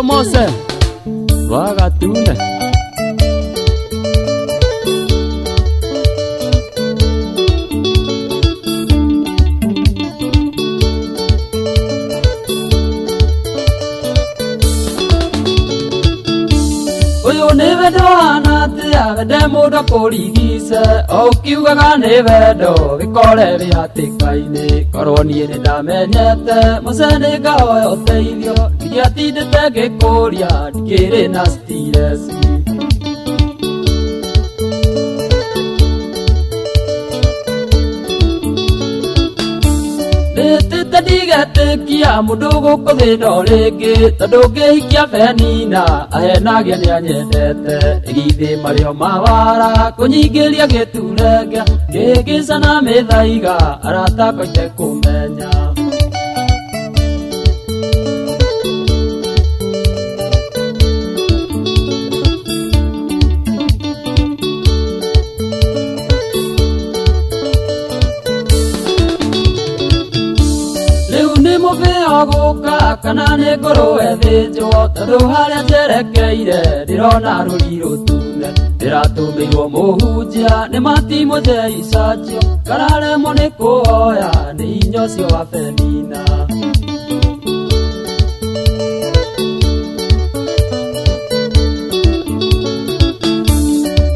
Mose Wagatune Demoda Poligisa, O Kuga Nevedo, we call every Atikaine, Coroni and Dameneta, Moseneca or Otavio, Yati the Tege Coria, Kere Nasty. Diga Kia Mudogo Codedo Lege, the Doge Kiafenina, I had Nagania, Ide Mario Mavara, Conigelia get to Lega, Gegisana Medaiga, Arata Pacecumenia. Agoka kanane koro ethejo tando haria njerekeire ndirona ruriro tune ndiratumirwo muhunjia ni matimo jeicajio kararemwo ni kuoya ni inyo cio wa Penina.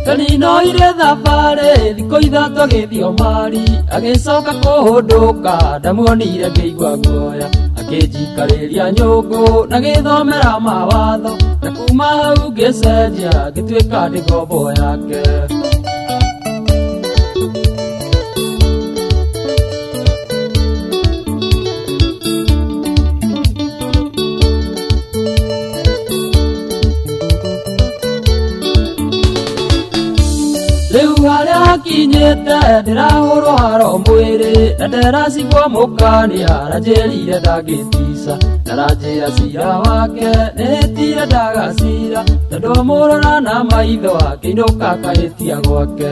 Penina ire thabari thikũ ithatũ agĩthio mari agĩcoka kũhũndũka ndamuonire ngĩigua guoya akĩnjikarĩria nyũngũ na gĩthomera mawatho na kuma hau ngĩcenjia ngĩtuĩka ndĩ ngombo yake. Kinyete ndirahũrwo haro mwĩrĩ na nderacigwo mũkania ranjĩrire ndangĩtica na ranjĩra cira wake nĩhĩtire ndagacira tondũ mũrora na maitho akĩinũka akahĩtia gwake.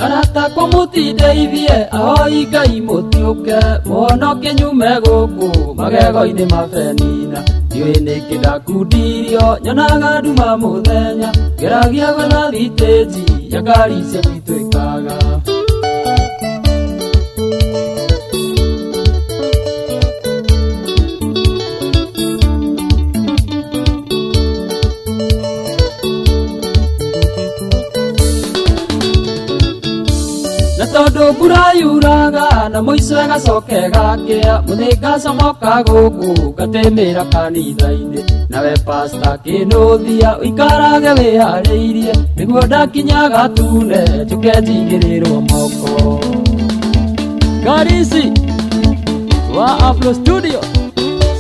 Aratako mũtindeithie ahoi Ngai mũtiũke mũhonokie nyume gũkũ magego-inĩ ma Penina. Ndiũĩ nĩkĩ ndakundirio nyonaga nduma mũthenya ngeragia gwetha thitĩnji ya ngari cia gwitũ ikaga. Na tondũ mbura yuraga na mũico ĩgacoka ĩgakĩa mũthĩ ngacomoka gũkũ ngatĩmĩra kanitha-inĩ nawe pasta kĩnũthia ũikarage wĩharĩirie nĩguo ndakinya Gatune njũke njigĩrĩrwo moko. Karisi wa Afro Studio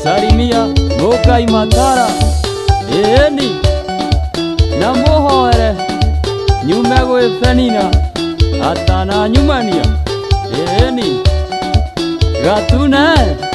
salimia Mũkai Matara ĩni na mũhoere nyume gwĩ Penina atana nyumania eni Gatune.